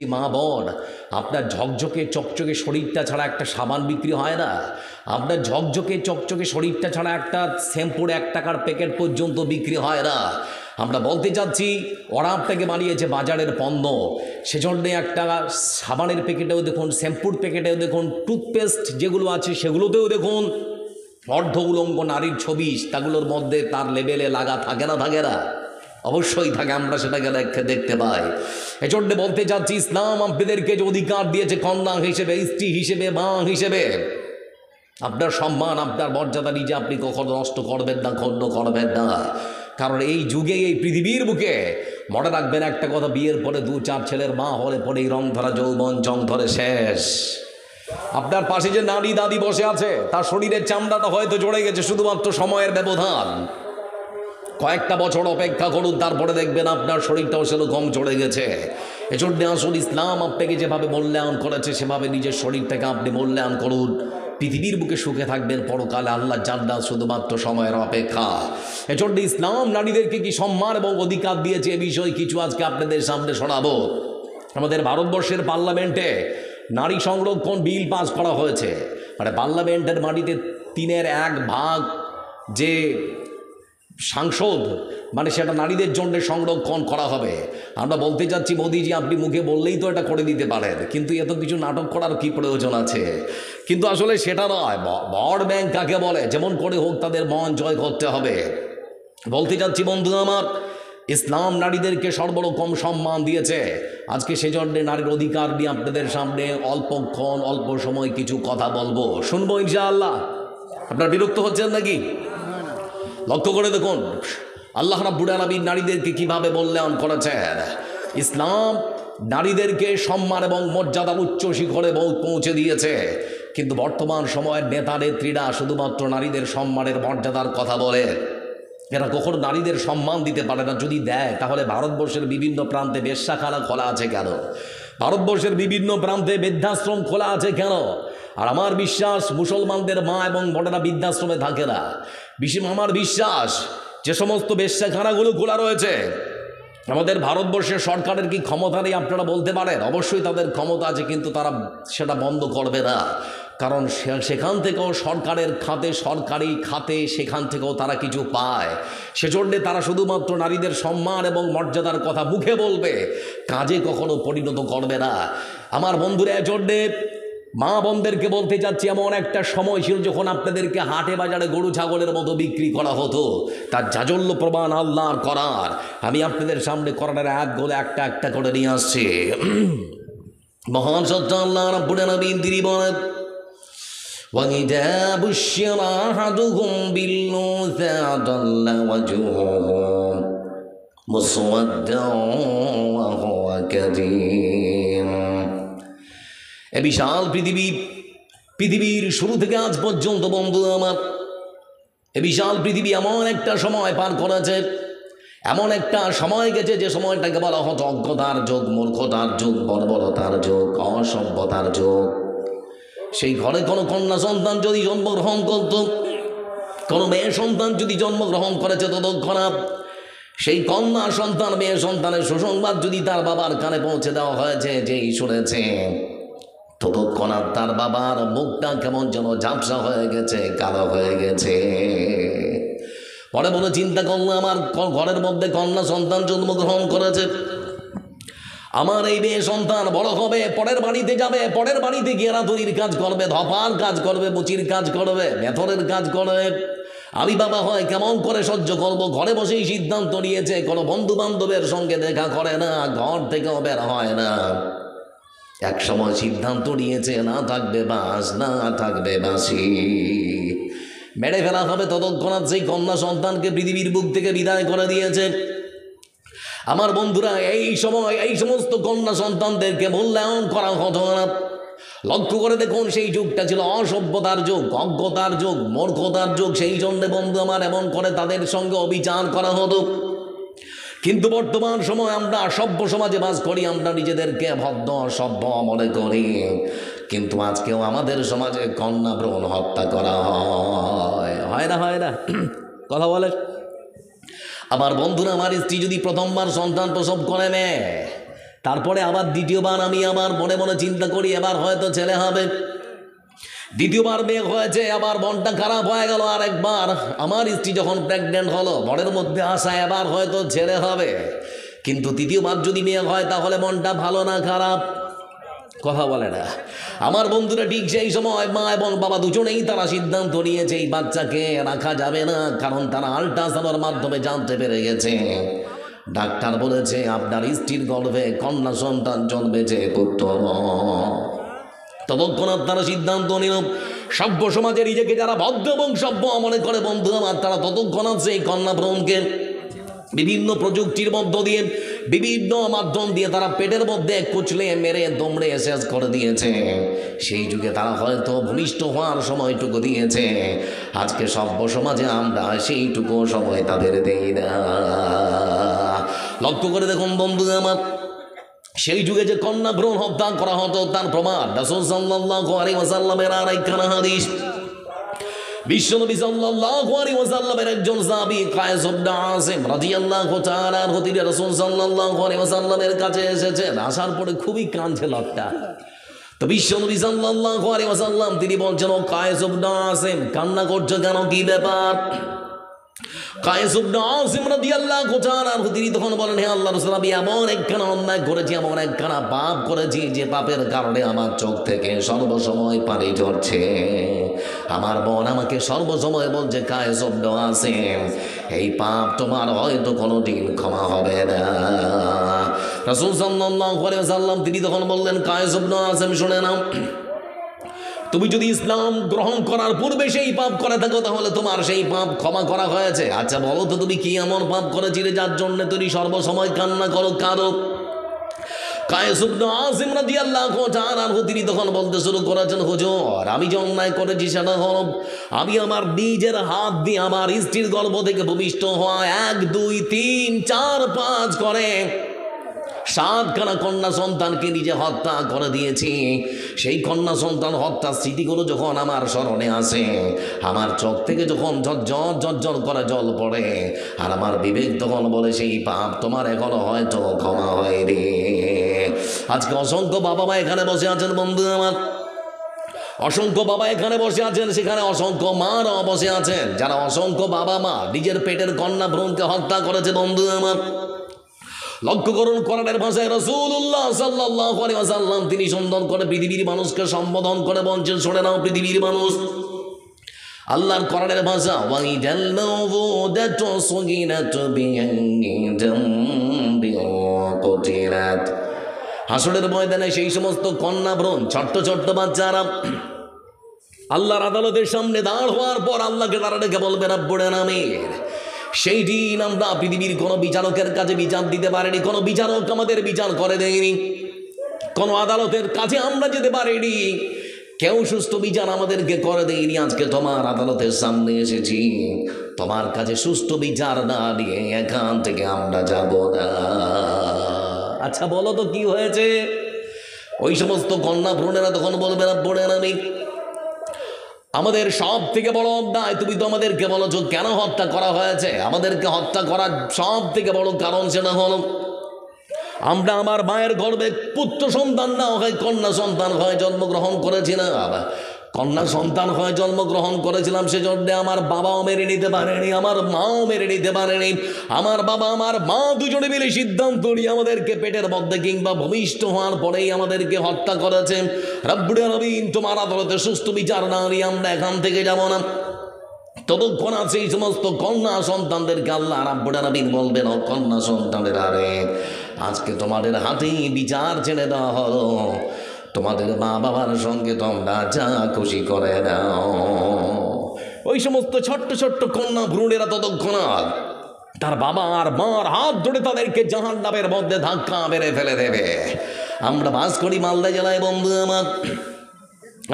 মা বোন, আপনার ঝকঝকে চকচকে শরীরটা ছাড়া একটা সাবান বিক্রি হয় না। আপনার ঝকঝকে চকচকে শরীরটা ছাড়া একটা শ্যাম্পুর 1 টাকার প্যাকেট পর্যন্ত বিক্রি হয় না। আমরা বলতে চাচ্ছি ওরা আপনাকে বানিয়েছে বাজারের পণ্য, সেজন্যে একটা সাবানের প্যাকেটেও দেখুন, শ্যাম্পুর প্যাকেটেও দেখুন, টুথপেস্ট যেগুলো আছে সেগুলোতেও দেখুন অর্ধ উলঙ্গ নারীর ছবি, তাগুলোর মধ্যে তার লেবেলে লাগা থাকে না? থাকে না? অবশ্যই থাকে, আমরা সেটাকে দেখতে পাই। এজন্য বলতে চাচ্ছি, ইসলাম আপনাদেরকে যে অধিকার দিয়েছে কন্যা হিসেবে, স্ত্রী হিসেবে, মা হিসেবে, আপনার সম্মান, আপনার মর্যাদা নিজে আপনি কখনো নষ্ট করবেন না, খণ্ড করবেন না। কারণ এই যুগে, এই পৃথিবীর বুকে মনে রাখবেন একটা কথা, বিয়ের পরে 2-4 ছেলের মা হলে পরে এই রং ধরা যৌবন জং ধরে শেষ। আপনার পাশে যে নারী দাদি বসে আছে, তার শরীরের চামড়াটা হয়তো জড়ে গেছে, শুধুমাত্র সময়ের ব্যবধান। কয়েকটা বছর অপেক্ষা করুন, তারপরে দেখবেন আপনার শরীরটাও সেরকম চড়ে গেছে। এজন্য আসল ইসলাম আপনাকে যেভাবে মূল্যায়ন করেছে, সেভাবে নিজের শরীরটাকে আপনি মূল্যায়ন করুন। পৃথিবীর বুকে সুখে থাকবেন, পরকালে আল্লাহ জান্নাত শুধুমাত্র সময়ের অপেক্ষা। এজন্য ইসলাম নারীদেরকে কি সম্মান এবং অধিকার দিয়েছে, এ বিষয়ে কিছু আজকে আপনাদের সামনে শোনাবো। আমাদের ভারতবর্ষের পার্লামেন্টে নারী সংরক্ষণ বিল পাস করা হয়েছে। মানে পার্লামেন্টের মাটিতে 3/1 ভাগ যে সাংসদ, মানে সেটা নারীদের জন্য সংরক্ষণ করা হবে। আমরা বলতে চাচ্ছি, মোদিজি আপনি মুখে বললেই তো এটা করে দিতে পারেন, কিন্তু এত কিছু নাটক করার কি প্রয়োজন আছে? কিন্তু আসলে সেটা নয়। ভোট ব্যাংক কাকে বলে? যেমন করে হোক তাদের মন জয় করতে হবে। বলতে চাচ্ছি বন্ধু আমার, ইসলাম নারীদেরকে সর্বরকম সম্মান দিয়েছে। আজকে সেজন্য নারীর অধিকার নিয়ে আপনাদের সামনে অল্পক্ষণ, অল্প সময় কিছু কথা বলবো, শুনবো ইনশাআল্লাহ। আপনার বিরক্ত হচ্ছেন নাকি? লক্ষ্য করে দেখুন আল্লাহ রাব্বুল আলামিন নারীদেরকে কিভাবে মূল্যায়ন করেছেন। ইসলাম নারীদেরকে সম্মান এবং মর্যাদার উচ্চ শিখরে পৌঁছে দিয়েছে। কিন্তু বর্তমান সময়ের নেতা নেত্রীরা শুধুমাত্র নারীদের সম্মানের মর্যাদার কথা বলে, এরা কখনো নারীদের সম্মান দিতে পারে না। যদি দেয় তাহলে ভারতবর্ষের বিভিন্ন প্রান্তে বেশ্যাখানা খোলা আছে কেন? ভারতবর্ষের বিভিন্ন প্রান্তে বৃদ্ধাশ্রম খোলা আছে কেন? আর আমার বিশ্বাস, মুসলমানদের মা এবং বোনেরা বৃদ্ধাশ্রমে থাকে না। আমার বিশ্বাস, যে সমস্ত বেশ্যাখানাগুলো খোলা রয়েছে, আমাদের ভারতবর্ষের সরকারের কি ক্ষমতা নেই আপনারা বলতে পারেন? অবশ্যই তাদের ক্ষমতা আছে, কিন্তু তারা সেটা বন্ধ করবে না। কারণ সেখান থেকেও সরকারের খাতে, সরকারি খাতে, সেখান থেকেও তারা কিছু পায়। সেজন্যে তারা শুধুমাত্র নারীদের সম্মান এবং মর্যাদার কথা মুখে বলবে, কাজে কখনো পরিণত করবে না। আমার বন্ধুরা, এজন্যে মা বোনদেরকে বলতে চাচ্ছি, এমন একটা সময় ছিল যখন আপনাদেরকে হাটে বাজারে গরু ছাগলের মতো বিক্রি করা হতো। তার জাজল্য প্রমাণ আল্লাহর করার আমি আপনাদের সামনে কোরআনের আয়াতগুলো একটা একটা করে নিয়ে আসছি। মহান সত্য আল্লাহ রাব্বুল আলামিন তিনি বলেন, وَإِذَا بُشِّرَ أَحَدُهُم بِالْأُنثَىٰ ظَلَّ وَجْهُهُ مُسْوَدًّا وَهُوَ كَظِيمٌ। এ বিশাল পৃথিবীর শুরু থেকে আজ পর্যন্ত বন্ধু আমার, এ বিশাল পৃথিবী এমন একটা সময় পার করেছে, এমন একটা সময় গেছে যে সময়টাকে বলা হতো অজ্ঞতার যুগ, মূর্খতার যুগ, বর্বরতার যুগ, অসভ্যতার যুগ। সেই ঘরে কোনো কন্যা সন্তান যদি জন্মগ্রহণ করত, কোনো মেয়ে সন্তান যদি জন্মগ্রহণ করেছে, ততক্ষণাৎ সেই কন্যা সন্তান, মেয়ে সন্তানের সুসংবাদ যদি তার বাবার কানে পৌঁছে দেওয়া হয়েছে, যেই শুনেছে, ততক্ষণাৎ তার বাবার মুখটা কেমন যেন ঝাপসা হয়ে গেছে, কালো হয়ে গেছে। পরে বলে চিন্তা করলো, আমার ঘরের মধ্যে কন্যা সন্তান জন্মগ্রহণ করেছে, আমার এই মেয়ে সন্তান বড় হবে, পরের বাড়িতে যাবে, পরের বাড়িতে গিয়ে রাঁধুনির কাজ করবে, ধপার কাজ করবে, মুচির কাজ করবে, মেথরের কাজ করবে। আমি বাবা হয় কেমন করে সহ্য করব? ঘরে বসেই সিদ্ধান্ত নিয়েছে, কোনো বন্ধু বান্ধবের সঙ্গে দেখা করে না, ঘর থেকেও বের হয় না। এক সময় সিদ্ধান্ত নিয়েছে, না থাকবে বাঁশ, না থাকবে বাঁশি, মেরে ফেলা হবে। ততক্ষণাৎ সেই কন্যা সন্তানকে পৃথিবীর বুক থেকে বিদায় করে দিয়েছে। আমার বন্ধুরা, এই সময় এই সমস্ত কন্যা সন্তানদেরকে মূল্যায়ন করা হতো না। লক্ষ্য করে দেখুন, সেই যুগটা ছিল অসভ্যতার যুগ, অজ্ঞতার যুগ, মূর্খতার যুগ। সেই জন্যে বন্ধু আমার এমন করে তাদের সঙ্গে অবিচার করা হতো। কিন্তু বর্তমান সময় আমরা সভ্য সমাজে বাস করি, আমরা নিজেদেরকে ভদ্র সভ্য মনে করি, কিন্তু আজকেও আমাদের সমাজে কন্যা ভ্রূণ হত্যা করা হয় না? হয় না? কথা বলে। আমার বন্ধুরা, আমার স্ত্রী যদি প্রথমবার সন্তান প্রসব করে নেয়, তারপরে আবার দ্বিতীয়বার আমি আমার মনে মনে চিন্তা করি এবার হয়তো ছেলে হবে। দ্বিতীয়বার মেয়ে হয়েছে, আবার মনটা খারাপ হয়ে গেল। আর একবার আমার স্ত্রী যখন প্রেগনেন্ট হলো, মনের মধ্যে আশা এবার হয়তো ছেলে হবে। কিন্তু তৃতীয়বার যদি মেয়ে হয় তাহলে মনটা ভালো না খারাপ? কথা বলে না। আমার বন্ধুরা ঠিক সেই সময় মা এবং বাবা দুজনেই তারা সিদ্ধান্ত নিয়েছে এই বাচ্চাকে রাখা যাবে না, কারণ তারা আল্ট্রাসাউন্ডের মাধ্যমে জানতে পেরে গেছে, ডাক্তার বলেছে আপনার স্ত্রীর গর্ভে কন্যা সন্তান জন্মেছে পুত্র। ততক্ষণাৎ তারা সিদ্ধান্ত নিল, সভ্য সমাজে নিজেকে যারা ভদ্র এবং সভ্য মনে করে বন্ধু আমার, তারা ততক্ষণাৎ সেই কন্যা ভ্রূণকে বিভিন্ন প্রযুক্তির মধ্য দিয়ে, বিভিন্ন মাধ্যম দিয়ে তারা পেটের মধ্যে কুচলে মেরে দমড়ে শেষ করে দিয়েছে। সেই যুগে তারা হয়তো ভূমিষ্ঠ হওয়ার সময়টুকু দিয়েছে। আজকে সভ্য সমাজে আমরা সেইটুকু সময় তাদের দেই না। লক্ষ্য করে দেখুন বন্ধু আমার, সেই যুগে যে কন্যা ভ্রূণ হত্যা করা হতো তার প্রমাণ রাসূল সাল্লাল্লাহু আলাইহি ওয়াসাল্লামের আরেকখানা হাদিস। বিশ্বনবী সাল্লাল্লাহু আলাইহি ওয়াসাল্লামের একজন সাহাবী কায়েস ইবনে আসিম রাদিয়াল্লাহু তাআলা আনহু তিনি রাসূল সাল্লাল্লাহু আলাইহি ওয়াসাল্লামের কাছে এসেছেন। আসার পরে খুবই কাঁদছে লোকটা। তো বিশ্বনবী সাল্লাল্লাহু আলাইহি ওয়াসাল্লাম তিনি বলছেন, ও কায়েস ইবনে আসিম কান্না করছো কেন, কি ব্যাপার? কায়েস ইবনে আসিম রাদিয়াল্লাহু তাআলা আনহু তিনি তখন বলেন, হে আল্লাহর রাসূল, আমি এমন একখানা অন্যায় করেছি, এমন একখানা পাপ করেছি যে পাপের কারণে আমার চোখ থেকে সর্বসময় পানি ঝরছে। আমার বোন আমাকে সর্বসময় বলছে, কায়েস ইবনে আসিম এই পাপ তোমার হয়তো কোনোদিন ক্ষমা হবে না। রাসূল সাল্লাল্লাহু আলাইহি ওয়াসাল্লাম তিনি তখন বললেন, কায়েস ইবনে আসিম শুনে নাও, তুমি যদি ইসলাম গ্রহণ করার পূর্বে সেই পাপ করে থাকো তাহলে তোমার সেই পাপ ক্ষমা করা হয়েছে। আচ্ছা বলো তো তুমি কি এমন পাপ করেছিলে যার জন্য তুমি সর্বসময় কান্না করো, কাঁদো? কায়েস ইবনে আসিম রাদিয়াল্লাহু তাআলা আনহু তিনি তখন বলতে শুরু করেছেন, হুজুর আমি যে অন্যায় করেছি সেটা হলো আমি আমার নিজের হাত দিয়ে আমার স্ত্রীর গর্ভ থেকে ভূমিষ্ঠ হওয়া 1 2 3 4 5 করে 7খানা কন্যা সন্তানকে নিজে হত্যা করে দিয়েছি। সেই কন্যা সন্তান হত্যা স্মৃতিগুলো যখন আমার স্মরণে আসে, আমার চোখ থেকে যখন ঝরঝর ঝরঝর করে জল পড়ে, আর আমার বিবেক তখন বলে সেই পাপ তোমার এখনো হয়তো ক্ষমা হয়নি। আজকে অসংখ্য বাবা মা এখানে বসে আছেন বন্ধু আমার, অসংখ্য বাবা এখানে বসে আছেন, সেখানে অসংখ্য মারাও বসে আছেন, যারা অসংখ্য বাবা মা নিজের পেটের কন্যা ভ্রূণকে হত্যা করেছে বন্ধু আমার। লক্ষ্য করুন কোরআনের ভাষায় রাসূলুল্লাহ সাল্লাল্লাহু আলাইহি ওয়াসাল্লাম তিনি সুন্দর করে পৃথিবীর মানুষকে সম্বোধন করে বলছেন, শুনে নাও পৃথিবীর মানুষ, আল্লাহর কোরআনের ভাষা, ওয়াইদাল মাউউদাতু সুগিরাতু বিআইয়ি যামবিন কুতিলাত। হাসরের ময়দানে সেই সমস্ত কন্যা ভ্রূণ ছোট্ট ছোট্ট বাচ্চারা আল্লাহর আদালতের সামনে দাঁড় হওয়ার পর আল্লাহকে তারা ডেকে বলবে রব্বুল আলামিন। সেই দিন আমরা পৃথিবীর কোনো বিচারকের কাছে বিচার দিতে পারিনি, কোনো বিচারক আমাদের বিচার করে দেয়নি, কোনো আদালতের কাছে আমরা যেতে পারিনি, কেউ সুস্থ বিচার আমাদেরকে করে দেয়নি। আজকে তোমার আদালতের সামনে এসেছি, তোমার কাছে সুস্থ বিচার না দিয়ে এখান থেকে আমরা যাব না। আচ্ছা বলো তো কি হয়েছে? ওই সমস্ত কন্যা ভ্রূণেরা তখন বলবে রব্বুল আলামিন আমাদের সব থেকে বড় অন্যায় তুমি তো আমাদেরকে বলেছো কেন হত্যা করা হয়েছে। আমাদেরকে হত্যা করার সব থেকে বড় কারণ সেটা হলো আমরা আমার মায়ের গর্ভে পুত্র সন্তান না হয় কন্যা সন্তান হয় জন্মগ্রহণ করেছিলাম, কন্যা সন্তান হয় জন্মগ্রহণ করেছিলাম, সেজন্য আমার বাবাও মেনে নিতে পারেনি, আমার মাও মেনে নিতে পারেনি। আমার বাবা আমার মা দুজনে মিলে সিদ্ধান্ত নিয়ে আমাদেরকে পেটের মধ্যে কিংবা ভূমিষ্ঠ হওয়ার পরেই আমাদেরকে হত্যা করেছে। রব্বুল আলামিন তোমার আদালতে সুস্থ বিচার না নিয়ে আমরা এখান থেকে যাব না। ততক্ষণ আছে এই সমস্ত কন্যা সন্তানদেরকে আল্লাহ রাব্বুল আলামিন বলবেন, ও কন্যা সন্তানের আরে আজকে তোমাদের হাতেই বিচার ছেড়ে দেওয়া হলো, তোমাদের মা বাবার সঙ্গে তোমরা যা খুশি করে দাও। ওই সমস্ত ছোট্ট ছোট্ট কন্যা ভ্রূণেরা ততক্ষণাৎ তার বাবা আর মার হাত ধরে তাদেরকে জাহান্নামের মধ্যে ধাক্কা মেরে ফেলে দেবে। আমরা বাস করি মালদা জেলায় বন্ধু আমার।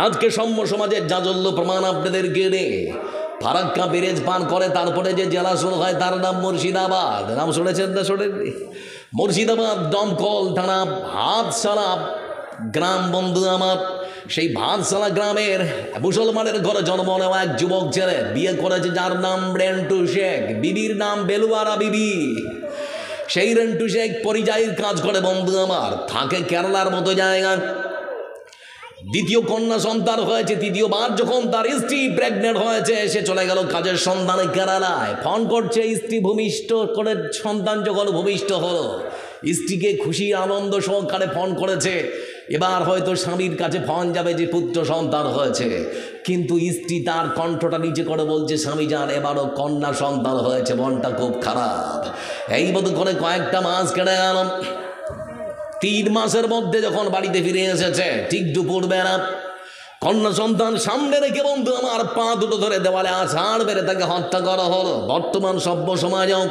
আজকে সাম্য সমাজের জাজল্য প্রমাণ আপনাদেরকে রে ফারাক্কা ব্যারেজ পার করে তারপরে যে জেলা শুরু হয় তার নাম মুর্শিদাবাদ। নাম শুনেছেন না শোনেননি? মুর্শিদাবাদ দমকল থানা ভাতশালা গ্রাম বন্ধু আমার। সেই ভাতশালা গ্রামের মুসলমানের ঘরে জন্ম নেওয়া এক যুবক ছেলে বিয়ে করেছে যার নাম রেন্টু শেখ, বিবির নাম বেলুয়ারা বিবি। সেই রেন্টু শেখ পরিযায়ীর কাজ করে বন্ধু আমার, থাকে কেরালার মতো জায়গা। দ্বিতীয় কন্যা সন্তান হয়েছে, তৃতীয়বার যখন তার স্ত্রী প্রেগনেন্ট হয়েছে, সে চলে গেল কাজের সন্ধানে কেরালায়। ফোন করছে স্ত্রী ভূমিষ্ঠ করে, সন্তান যখন ভূমিষ্ঠ হলো, স্ত্রীকে খুশি আনন্দ সহকারে ফোন করেছে। এবার হয়তো স্বামীর কাছে ফোন যাবে যে পুত্র সন্তান হয়েছে, কিন্তু স্ত্রী তার কণ্ঠটা নিচে করে বলছে, স্বামী যান এবারও কন্যা সন্তান হয়েছে, মনটা খুব খারাপ। এই মতো করে কয়েকটা মাস কেটে গেল। 3 মাসের মধ্যে যখন বাড়িতে ফিরে এসেছে, ঠিক দুপুর বেলা কন্যা সন্তান সামনে রেখে বন্ধু আমার পা দুটো ধরে দেওয়ালে আছাড় মেরে তাকে হত্যা করা হলো। বর্তমান সভ্য সমাজেও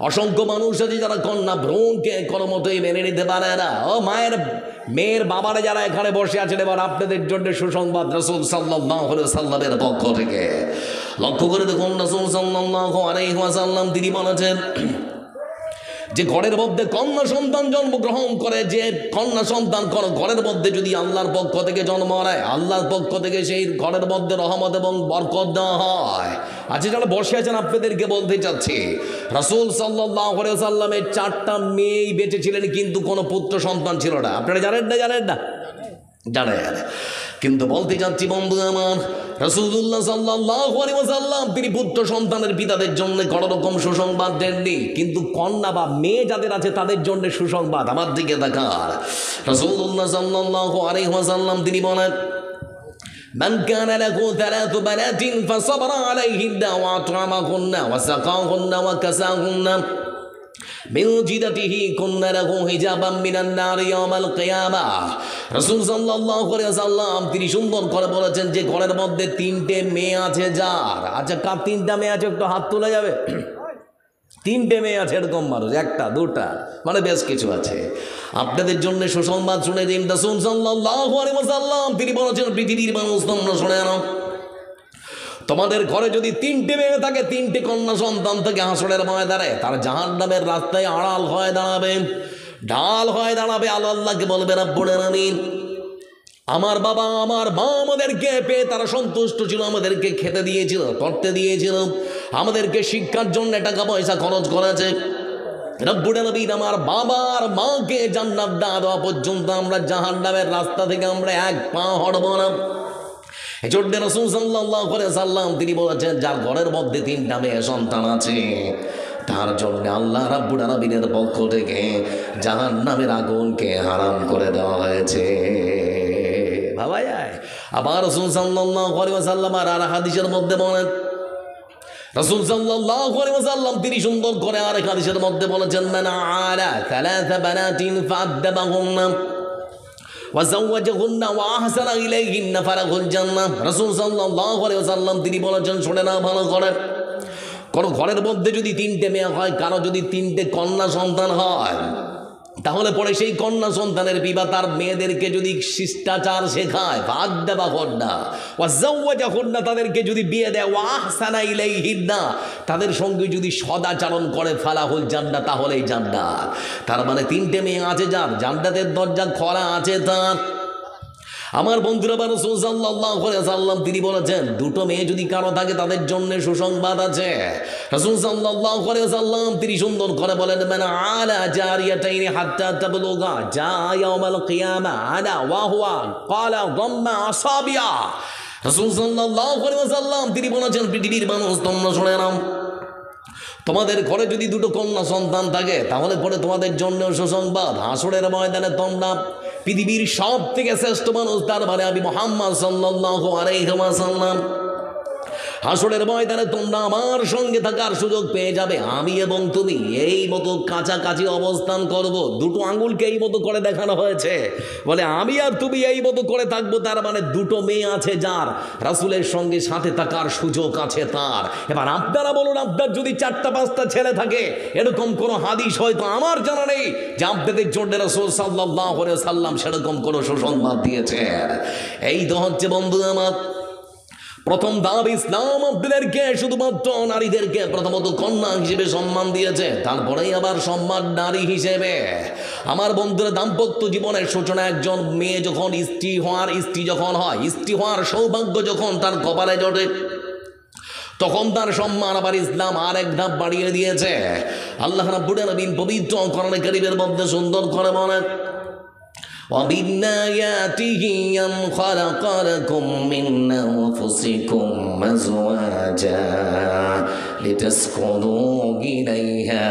অসংখ্য মানুষ আছে যারা কন্যা ভ্রূণকে কোনো মতোই মেনে নিতে পারে না। ও মেয়ের বাবারা যারা এখানে বসে আছেন, এবার আপনাদের জন্য সুসংবাদ রাসূল সাল্লাল্লাহু আলাইহি সাল্লামের পক্ষ থেকে। লক্ষ্য করে দেখুন, রাসূল সাল্লাল্লাহু আলাইহি ওয়াসাল্লাম তিনি বলেছেন যে ঘরের মধ্যে কন্যা সন্তান জন্মগ্রহণ করে, যে কন্যা সন্তান ঘরের মধ্যে যদি আল্লাহর পক্ষ থেকে জন্ম নেয়, আল্লাহর পক্ষ থেকে সেই ঘরের মধ্যে রহমত এবং বরকত দেওয়া হয়। আচ্ছা, যারা বসে আছেন আপনাদেরকে বলতে চাচ্ছি, রাসূল সাল্লাল্লাহু আলাইহি ওয়াসাল্লামের 4টা মেয়েই বেঁচে ছিলেন, কিন্তু কোনো পুত্র সন্তান ছিল না। আপনারা জানেন না? জানেন। কিন্তু বলতে চাচ্ছি বন্ধু আমার, রাসূলুল্লাহ সাল্লাল্লাহু আলাইহি ওয়াসাল্লাম তিনি পুত্র সন্তানের পিতাদের জন্য কোনো রকম সুসংবাদ দেননি, কিন্তু কন্যা বা মেয়ে যাদের আছে তাদের জন্য সুসংবাদ। আমার দিকে তাকান, রাসূলুল্লাহ সাল্লাল্লাহু আলাইহি ওয়াসাল্লাম তিনি বলেন, মান কানা লাহু 3 বানাতিন ফাসাবরা আলাইহিন্না ওয়া আত'আমাহুন্না ওয়া সাকাহুন্না ওয়া কাসাহুন্না মিন জিদাতিহি কুন্না লাহু হিজাবাম মিনান নারি ইয়াওমাল কিয়ামাহ। রাসূল সাল্লাল্লাহু আলাইহি ওয়াসাল্লাম তিনি সুন্দর করে বলেছেন যে ঘরের মধ্যে 3টে মেয়ে আছে যার। আচ্ছা, কার 3টা মেয়ে আছে একটু হাত তোলা যাবে? 3টে মেয়ে আছে এরকম মানুষ, 1টা 2টা মানে বেশ কিছু আছে। আপনাদের জন্য সুসংবাদ শুনে দিন, রাসূল সাল্লাল্লাহু আলাইহি ওয়াসাল্লাম তিনি বলেছেন, পৃথিবীর মানুষ তোমরা শুনে নাও, তোমাদের ঘরে যদি 3টে মেয়ে থাকে, 3টে কন্যা সন্তান থেকে হাসরের ময়দানে তার জাহান্নামের রাস্তায় আড়াল হয়ে দাঁড়াবে, ঢাল হয়ে দাঁড়াবে। আল্লাহকে বলবে, রব্বুল আলামিন, আমার বাবা আমার মা আমাদেরকে পেয়ে তারা সন্তুষ্ট ছিল, আমাদেরকে খেতে দিয়েছিল, পড়তে দিয়েছিল, আমাদেরকে শিক্ষার জন্য টাকা পয়সা খরচ করেছে। রব্বুল আলামিন, আমার বাবার মাকে জান্নাত না দেওয়া পর্যন্ত আমরা জাহান্নামের রাস্তা থেকে আমরা 1 পা হটব না। এজন্য রাসূল সাল্লাল্লাহু আলাইহি ওয়াসাল্লাম তিনি বলেছেন, যার ঘরের মধ্যে 3টা মেয়ে সন্তান আছে তার জন্য আল্লাহ রাব্বুল আলামিনের পক্ষ থেকে জাহান্নামের আগুনকে হারাম করে দেওয়া হয়েছে। ভাবা যায়? আবার রাসূল সাল্লাল্লাহু আলাইহি ওয়াসাল্লাম আর হাদিসের মধ্যে বলেন, রাসূল সাল্লাল্লাহু আলাইহি ওয়াসাল্লাম তিনি সুন্দর করে আর হাদিসের মধ্যে বলেছেন, মান আলা 3 বানাতিন ফাআদ্দাবাহুন্না ওয়াজাওয়াজাহুন্না ওয়া আহসানা ইলাইহিন্না ফালাহুল জান্নাহ। রাসূল সাল্লাল্লাহু আলাইহি ওয়াসাল্লাম তিনি বলেছেন, শুনে নাও ভালো করে, কোন ঘরের মধ্যে যদি 3টে মেয়ে হয়, কারো যদি 3টে কন্যা সন্তান হয়, তাহলে পরে সেই কন্যা সন্তানের পিতা তার মেয়েদেরকে যদি শিষ্টাচার শেখায়, ফাআদ্দাবাহুন্না ওয়াজাওয়াজাহুন্না তাদেরকে যদি বিয়ে দেয়, ওয়া আহসানা ইলাইহিন্না তাদের সঙ্গে যদি সদাচরণ করে, ফালাহুল জান্নাহ তাহলেই জান্নাত। তার মানে 3টে মেয়ে আছে যার, জান্নাতের দরজা খোলা আছে তার। আমার বন্ধুরা, রাসূল সাল্লাল্লাহু আলাইহি ওয়াসাল্লাম তিনি বলেছেন, 2টো মেয়ে যদি কারো থাকে তাদের জন্য সুসংবাদ আছে। রাসূল সাল্লাল্লাহু আলাইহি ওয়াসাল্লাম তিনি সুন্দর করে বলেন, মান আলা জারিয়াতাইনি হাত্তা তাবলুগা জা ইয়াউমাল কিয়ামা আলা ওয়া হুয়া ক্বালা দাম্মা আসাবিয়া। রাসূল সাল্লাল্লাহু আলাইহি ওয়াসাল্লাম তিনি বলেছেন, পৃথিবীর মানুষ তোমরা শুনে নাও, তোমাদের ঘরে যদি 2টো কন্যা সন্তান থাকে তাহলে পরে তোমাদের জন্য সুসংবাদ, হাসরের ময়দানে তোমরা পৃথিবীর সব থেকে শ্রেষ্ঠ মানুষ, তার মানে আমি মুহাম্মদ সাল্লাল্লাহু আলাইহি ওয়াসাল্লাম, হাসরের ময়দানে তোমরা আমার সঙ্গে থাকার সুযোগ পেয়ে যাবে। আমি এবং তুমি এই মতো কাছাকাছি অবস্থান করব। 2টো আঙ্গুলকে এই মতো করে দেখানো হয়েছে, বলে আমি আর তুমি এই মতো করে থাকবো। তার মানে 2টো মেয়ে আছে যার, রাসূলের সঙ্গে সাথে থাকার সুযোগ আছে তার। এবার আপনারা বলুন, আপনার যদি 4টা 5টা ছেলে থাকে, এরকম কোনো হাদিস হয়তো আমার জানা নেই যে আপনাদের জন্য রাসূল সাল্লাল্লাহু আলাইহি ওয়াসাল্লাম সেরকম কোনো সুসংবাদ দিয়েছেন। এই তো হচ্ছে বন্ধু আমার প্রথম ধাপ। ইসলাম আপনাদেরকে শুধুমাত্র নারীদেরকে প্রথমত কন্যা হিসেবে সম্মান দিয়েছে, তারপরেই আবার সম্মান নারী হিসেবে। আমার বন্ধুরা, দাম্পত্য জীবনের সূচনা একজন মেয়ে যখন স্ত্রী যখন হয়, স্ত্রী হওয়ার সৌভাগ্য যখন তার কপালে জোটে, তখন তার সম্মান আবার ইসলাম আর 1 ধাপ বাড়িয়ে দিয়েছে। আল্লাহ রাব্বুল আলামিন পবিত্র কোরআনে কারীমের মধ্যে সুন্দর করে বলেন وَمِنْ آيَاتِهِ أَنْ خَلَقَ لَكُم مِّنْ أَنفُسِكُمْ أَزْوَاجًا لِتَسْكُنُوا إِلَيْهَا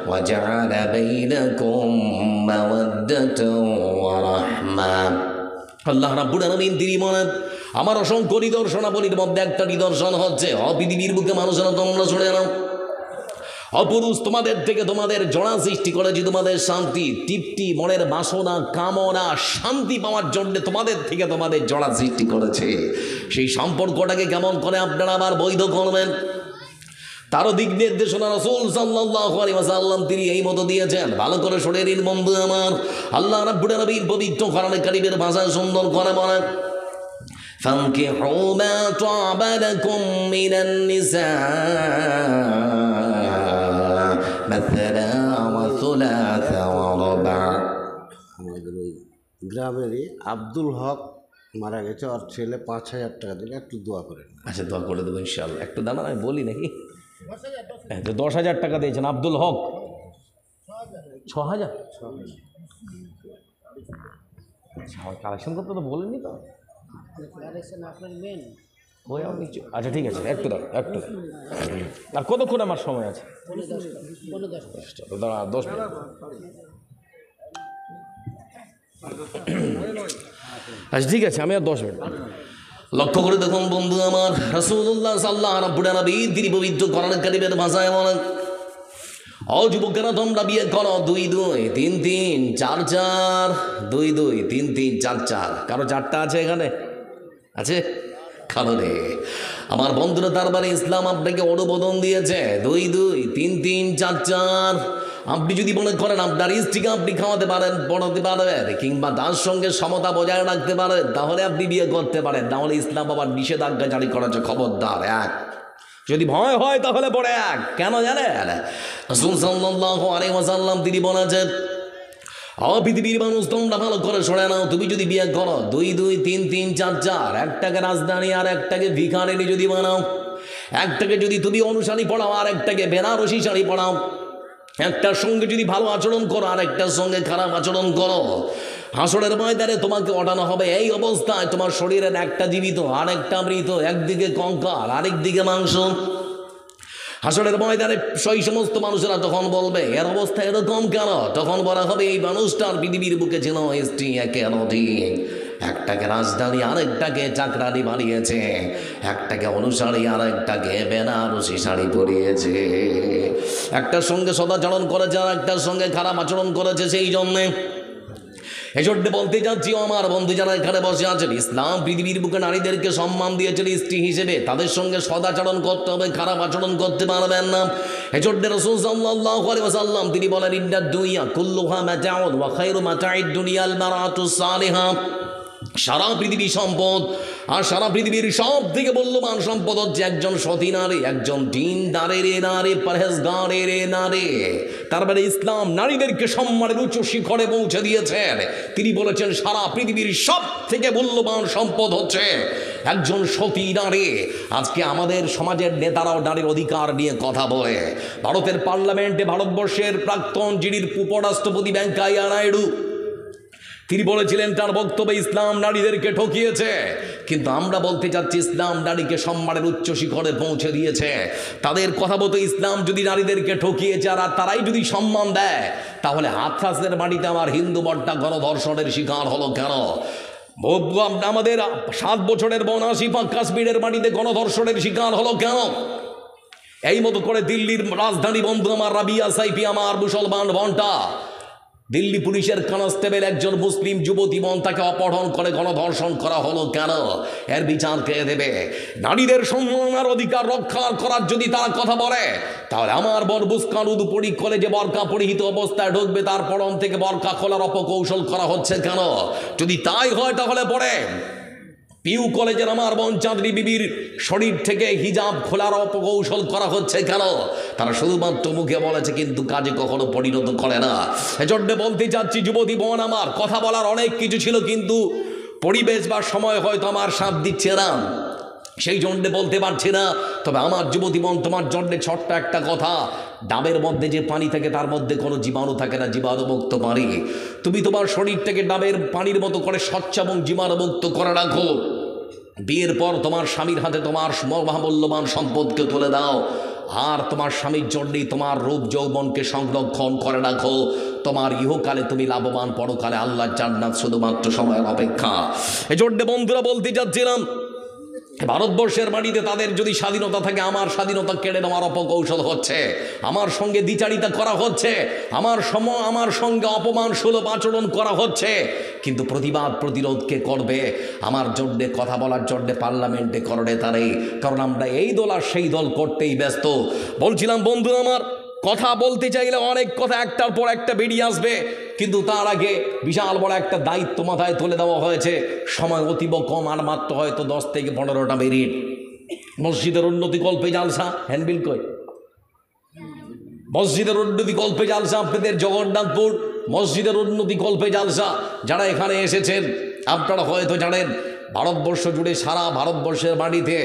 وَجَعَلَ بَيْنَكُم مَّوَدَّةً وَرَحْمَةً আল্লাহ রাব্বুল আলামিন তিনি বলেন আমার অসংখ্য নিদর্শনাবলীর মধ্যে একটা নিদর্শন হচ্ছে পৃথিবীর বুকে মানুষেরা তোমরা শুনে নাও অপুরুষ তোমাদের থেকে তোমাদের জোড়া সৃষ্টি করেছি তোমাদের শান্তি তৃপ্তি মনের বাসনা কামনা শান্তি পাওয়ার জন্য তোমাদের থেকে তোমাদের জোড়া সৃষ্টি করেছে সেই সম্পর্কটাকে কেমন করে আপনারা আবার বৈধ করবেন তারও দিক নির্দেশনা রাসূল সাল্লাল্লাহু আলাইহি ওয়াসাল্লাম তিনি এই মতো দিয়েছেন ভালো করে শুনে নিন বন্ধু আমার আল্লাহ রাব্বুল আলামিন পবিত্র কোরআনে কারীমের ভাষায় সুন্দর করে বলেন فانكحوا ما طاب لكم من النساء مثنى وثلاث ورباع আমাদের ওই গ্রামেরই আব্দুল হক মারা গেছে ওর ছেলে 5,000 টাকা দিলে একটু দোয়া করেন আচ্ছা দোয়া করে দেবো ইনশাআল্লাহ একটু দাঁড়ান আমি বলি নাকি হ্যাঁ তো 10,000 টাকা দিয়েছেন আব্দুল হক 6,000 কালেকশন করতে তো বলেননি তো ওই আপনি আচ্ছা ঠিক আছে একটু দাঁড়ান একটু আর কতক্ষণ আমার সময় আছে দাঁড়া 10 মিনিট আচ্ছা ঠিক আছে আমি আর 10 মিনিট লক্ষ্য করে দেখুন বন্ধু আমার রাসূলুল্লাহ সাল্লাল্লাহু আলাইহি তিনি পবিত্র কোরআনে কারীমের ভাষায় বলেন ও যুবকেরা তোমরা বিয়ে করো 2-2 3-3 4-4 2-2 3-3 4-4 কারো 4টা আছে এখানে আছে কারণে আমার বন্ধুরা তারপরে ইসলাম আপনাকে অনুমোদন দিয়েছে 2-2 3-3 4-4 আপনি যদি মনে করেন আপনার স্ত্রীকে আপনি খাওয়াতে পারেন পড়াতে পারবেন কিংবা তার সঙ্গে সমতা বজায় রাখতে পারেন তাহলে আপনি বিয়ে করতে পারেন তাহলে ইসলাম আবার নিষেধাজ্ঞা জারি করেছে খবরদার এক যদি ভয় হয় তাহলে পড়ে এক কেন জানেন রাসূল সাল্লাল্লাহু আলাইহি ওয়াসাল্লাম তিনি বলেছেন পৃথিবীর মানুষ তোমরা ভালো করে শুনে নাও তুমি যদি বিয়ে করো 2-2 3-3 4-4 একটাকে রাজধানী আর একটাকে ভিখারিনী যদি বানাও একটাকে যদি তুমি অনুসারী পড়াও আর একটাকে বেনারসি শাড়ি পড়াও একটার সঙ্গে যদি ভালো আচরণ করো আর একটার সঙ্গে খারাপ আচরণ করো হাসরের ময়দানে তোমাকে ওঠানো হবে এই অবস্থায় তোমার শরীরের একটা জীবিত আর একটা মৃত একদিকে কঙ্কাল আরেক দিকে মাংস হাসরের ময়দানে সেই সমস্ত মানুষেরা তখন বলবে এর অবস্থা এরকম কেন তখন বলা হবে এই মানুষটার পৃথিবীর বুকে ছিল স্ত্রী একের অধিক একটাকে রাজধানী আরেকটাকে চাকরানি বানিয়েছে একটাকে অনুসারী আরেকটাকে বেনারসি শাড়ি পরিয়েছে একটার সঙ্গে সদাচরণ করেছে আর একটার সঙ্গে খারাপ আচরণ করেছে সেই জন্যে এজন্য বলতে যাচ্ছি আমার বন্ধু যারা এখানে বসে আছেন ইসলাম পৃথিবীর বুকে নারীদেরকে সম্মান দিয়েছেন স্ত্রী হিসেবে তাদের সঙ্গে সদাচরণ করতে হবে খারাপ আচরণ করতে পারবেন না এজন্য রাসূল সাল্লাল্লাহু আলাইহি ওয়াসাল্লাম তিনি বলেন ইন্নাদ দুনিয়া কুল্লুহা মাতাউন ওয়া খায়রু মাতাইদ দুনিয়াল মারাতুস সালিহা সারা পৃথিবী সম্পদ আর সারা পৃথিবীর সব থেকে মূল্যবান সম্পদ হচ্ছে একজন সতী নারী একজন দ্বীনদারের নারী পরহেজগারের নারী তারপরে ইসলাম নারীদেরকে সম্মানের উচ্চ শিখরে পৌঁছে দিয়েছেন তিনি বলেছেন সারা পৃথিবীর সব থেকে মূল্যবান সম্পদ হচ্ছে একজন সতী নারী আজকে আমাদের সমাজের নেতারাও নারীর অধিকার নিয়ে কথা বলে ভারতের পার্লামেন্টে ভারতবর্ষের প্রাক্তন যিনি উপরাষ্ট্রপতি ভেঙ্কাইয়া নাইডু তিনি বলেছিলেন তার বক্তব্যে ইসলাম নারীদেরকে ঠকিয়েছে কিন্তু আমরা বলতে চাচ্ছি ইসলাম নারীকে সম্মানের উচ্চ শিখরে পৌঁছে দিয়েছে তাদের কথা মতো ইসলাম যদি নারীদেরকে ঠকিয়েছে আর তারাই যদি সম্মান দেয় তাহলে হাথরাসের মাটিতে আমার হিন্দু বট্টা গণধর্ষণের শিকার হলো কেন আমাদের 7 বছরের বনাসী কাশ্মীরের মাটিতে গণধর্ষণের শিকার হলো কেন এই মতো করে দিল্লির রাজধানী বন্ধু আমার রাবিয়া সাইফি আমার মুসলমান বনটা দিল্লি পুলিশের কনস্টেবল একজন মুসলিম যুবতী বোন তাকে অপহরণ করে গণধর্ষণ করা হলো কেন এর বিচার কে দেবে নারীদের সম্মান আর অধিকার রক্ষা করার যদি তারা কথা বলে তাহলে আমার বোন মুস্কান উদুপুরি কলেজে বরকা পরিহিত অবস্থায় ঢুকবে তার পরন থেকে বরকা খোলার অপকৌশল করা হচ্ছে কেন যদি তাই হয় তাহলে পরে পিউ কলেজের আমার বোন চাঁদনি বিবির শরীর থেকে হিজাব খোলার অপকৌশল করা হচ্ছে কেন তারা শুধুমাত্র মুখে বলেছে কিন্তু কাজে কখনো পরিণত করে না এজন্য বলতে চাচ্ছি যুবতী বোন আমার কথা বলার অনেক কিছু ছিল কিন্তু পরিবেশ বা সময় হয়তো আমার সাথ দিচ্ছে না সেই জন্যে বলতে পারছি না তবে আমার যুবতী বোন তোমার জন্যে ছোট্ট একটা কথা ডাবের মধ্যে যে পানি থাকে তার মধ্যে কোনো জীবাণু থাকে না, জীবাণুমুক্ত পানি। তুমি তোমার শরীরটাকে ডাবের পানির মতো করে স্বচ্ছ এবং জীবাণুমুক্ত করে রাখো। বিয়ের পর তোমার স্বামীর হাতে তোমার মহামূল্যবান সম্পদকে তুলে দাও, আর তোমার স্বামীর জন্যই তোমার রূপ যৌবনকে সংরক্ষণ করে রাখো। তোমার ইহকালে তুমি লাভবান, পরকালে আল্লাহর জান্নাত শুধুমাত্র সময়ের অপেক্ষা। এজন্য বন্ধুরা বলতে চাচ্ছিলাম, ভারতবর্ষের মাটিতে তাদের যদি স্বাধীনতা থাকে, আমার স্বাধীনতা কেড়ে নেওয়ার অপকৌশল হচ্ছে, আমার সঙ্গে দ্বিচারিতা করা হচ্ছে, আমার সঙ্গে অপমান সুলভ আচরণ করা হচ্ছে। কিন্তু প্রতিবাদ প্রতিরোধকে করবে আমার জন্যে, কথা বলার জন্যে পার্লামেন্টে করণে তারেই, কারণ আমরা এই দল আর সেই দল করতেই ব্যস্ত। বলছিলাম বন্ধু আমার, কথা বলতে চাইলে অনেক কথা একটার পর একটা বেরিয়ে আসবে, কিন্তু তার আগে বিশাল বড় একটা দায়িত্ব মাথায় তুলে দেওয়া হয়েছে। সময় অতীব কম, আর মাত্র হয়তো 10 থেকে 15টা মিনিট। মসজিদের উন্নতি কল্পে জালসা, হ্যান্ডবিল কই, মসজিদের উন্নতি কল্পে জালসা আপনাদের জগন্নাথপুর মসজিদের উন্নতি কল্পে জালসা। যারা এখানে এসেছেন আপনারা হয়তো জানেন, ভারতবর্ষ জুড়ে সারা ভারতবর্ষের মাটিতে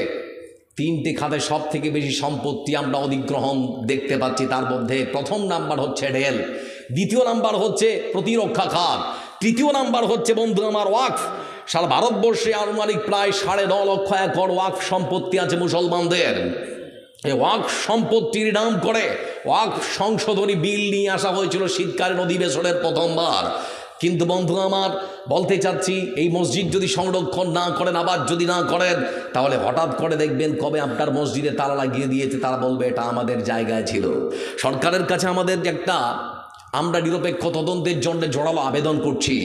3টে খাতে সব থেকে বেশি সম্পত্তি আমরা অধিগ্রহণ দেখতে পাচ্ছি। তার মধ্যে প্রথম নাম্বার হচ্ছে রেল, দ্বিতীয় নাম্বার হচ্ছে প্রতিরক্ষা খাত, তৃতীয় নাম্বার হচ্ছে বন্ধু আমার ওয়াকফ। সারা ভারতবর্ষে আনুমানিক প্রায় 9.5 লক্ষ একর ওয়াকফ সম্পত্তি আছে মুসলমানদের। এই ওয়াকফ সম্পত্তির নাম করে ওয়াকফ সংশোধনী বিল নিয়ে আসা হয়েছিল শীতকালীন অধিবেশনের প্রথমবার। কিন্তু বন্ধু আমার বলতে চাচ্ছি, এই মসজিদ যদি সংরক্ষণ না করেন, আবার যদি না করেন, তাহলে হঠাৎ করে দেখবেন কবে আপনার মসজিদে তালা লাগিয়ে দিয়েছে, তারা বলবে এটা আমাদের জায়গায় ছিল। সরকারের কাছে আমাদের আমরা নিরপেক্ষ তদন্তের জন্য জোরালো আবেদন করছি।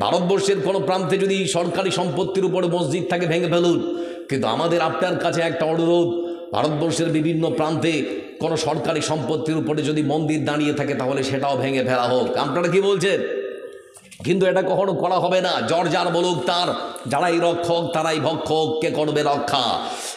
ভারতবর্ষের কোনো প্রান্তে যদি সরকারি সম্পত্তির উপরে মসজিদ থাকে ভেঙে ফেলুন, কিন্তু আমাদের আপনার কাছে একটা অনুরোধ, ভারতবর্ষের বিভিন্ন প্রান্তে কোনো সরকারি সম্পত্তির উপরে যদি মন্দির দাঁড়িয়ে থাকে তাহলে সেটাও ভেঙে ফেলা হোক। আপনারা কি বলছেন? কিন্তু এটা কখনো করা হবে না। জ্বর যার বলুক তার, যারাই রক্ষক তারাই ভক্ষক, কে করবে রক্ষা?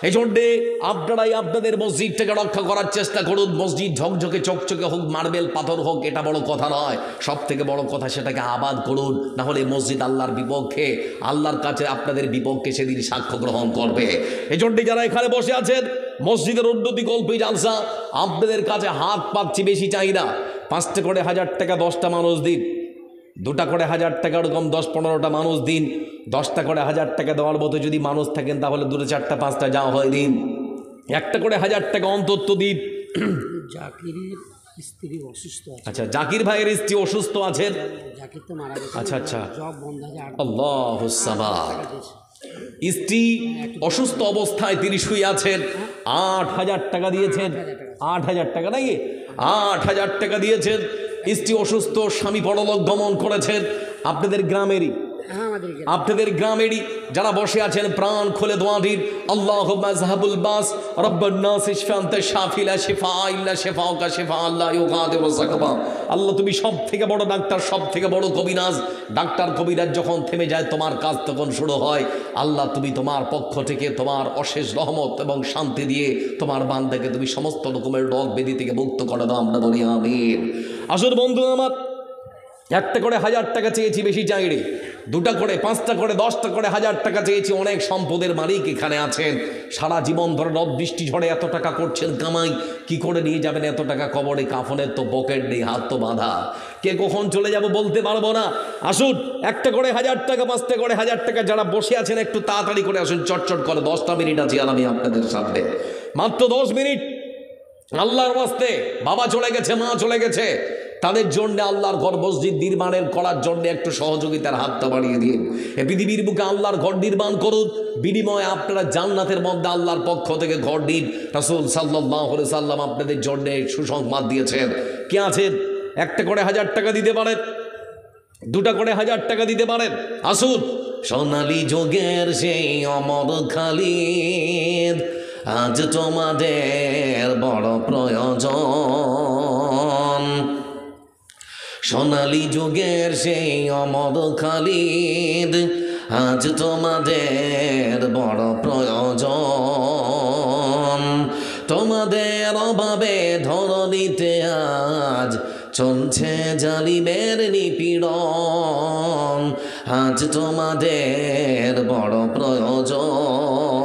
এই জন্যে আপনারাই আপনাদের মসজিদটাকে রক্ষা করার চেষ্টা করুন। মসজিদ ঝকঝকে চকচকে হোক, মার্বেল পাথর হোক, এটা বড় কথা নয়। সব থেকে বড় কথা সেটাকে আবাদ করুন, না হলে মসজিদ আল্লাহর বিপক্ষে, আল্লাহর কাছে আপনাদের বিপক্ষে সেদিন সাক্ষ্য গ্রহণ করবে। এই জন্যে যারা এখানে বসে আছেন, মসজিদের উন্নতি কল্পে জালসা, আপনাদের কাছে হাত পাচ্ছি, বেশি চাই না। 5টা করে 1000 টাকা 10টা মানুষ দিন, 2টা করে 1000 টাকা, ওরকম 10-15টা মানুষ দিন। 10টা করে 1000 টাকা দেওয়ার মতো যদি মানুষ থাকেন তাহলে 2টা 4টা 5টা যাওয়া হয় দিন। 1টা করে 1000 টাকা অন্তত দিন। জাকিরের স্ত্রী অসুস্থ আছে। আচ্ছা, জাকির ভাইয়ের স্ত্রী অসুস্থ আছেন। জাকির তো মারা গেছে। আচ্ছা আচ্ছা, জব বন্ধ আছে। আল্লাহুস সামাদ। স্ত্রী অসুস্থ অবস্থায় তিনি শুয়ে আছেন, 8000 টাকা দিয়েছেন। 8000 টাকা নাকি? 8000 টাকা দিয়েছেন। স্ত্রী অসুস্থ, স্বামী পরলোক গমন করেছেন। আপনাদের গ্রামেরই, আপনাদের গ্রামেরই যারা বসে আছেন, প্রাণ খুলে দোয়া দিন, আল্লাহুম্মা যাহাবুল বাস রব্বান নাস ইশফা আনতা শাফি লা শিফা ইল্লা শিফাউকা শিফা আল্লাহ ইউগাদিরু সাকবা। আল্লাহ তুমি সব থেকে বড় ডাক্তার, সব থেকে বড় কবিরাজ। ডাক্তার কবিরাজ যখন থেমে যায় তোমার কাজ তখন শুরু হয়। আল্লাহ তুমি তোমার পক্ষ থেকে তোমার অশেষ রহমত এবং শান্তি দিয়ে তোমার বান্দাকে তুমি সমস্ত রকমের রোগ ব্যাধি থেকে মুক্ত করে দাও, আমরা বলি আমিন। আসুন বন্ধু আমার, 1টা করে 1000 টাকা চেয়েছি, বেশি চাইনি। 2টা করে 5টা করে 10টা করে 1000 টাকা চেয়েছি। অনেক সম্পদের মালিক এখানে আছেন, সারা জীবন ধরে রদ বৃষ্টি ঝড়ে এত টাকা করছেন কামাই, কি করে নিয়ে যাবেন এত টাকা কবরে? কাফনের তো পকেট নেই, হাত তো বাঁধা, কে কখন চলে যাব বলতে পারবো না। আসুন 1টা করে 1000 টাকা, 5টা করে 1000 টাকা, যারা বসে আছেন একটু তাড়াতাড়ি করে আসুন, চটচট করে। 10টা মিনিট আছি আর আমি আপনাদের সামনে, মাত্র 10 মিনিট। আল্লাহর ওয়াস্তে, বাবা চলে গেছে, মা চলে গেছে, তাদের জন্য আল্লাহর ঘর মসজিদ নির্মাণের করার জন্য একটু সহযোগিতার হাতটা বাড়িয়ে দিন। এ পৃথিবীর বুকে আল্লাহর ঘর নির্মাণ করুন, বিনিময়ে আপনারা জান্নাতের মধ্যে আল্লাহর পক্ষ থেকে ঘর দিন। রাসূল সাল্লাল্লাহু আলাইহি সাল্লাম আপনাদের জন্য সুসংবাদ দিয়েছেন। কে আছেন 1টা করে 1000 টাকা দিতে পারেন, 2টা করে 1000 টাকা দিতে পারেন? আসুন, সোনালী যুগের সেই অমর খালিদ, আজ তোমাদের বড় প্রয়োজন। সোনালী যুগের সেই অমর খালিদ, আজ তোমাদের বড় প্রয়োজন। তোমাদের অভাবে ধরণীতে আজ চলছে জালিমের নিপীড়ন, আজ তোমাদের বড় প্রয়োজন।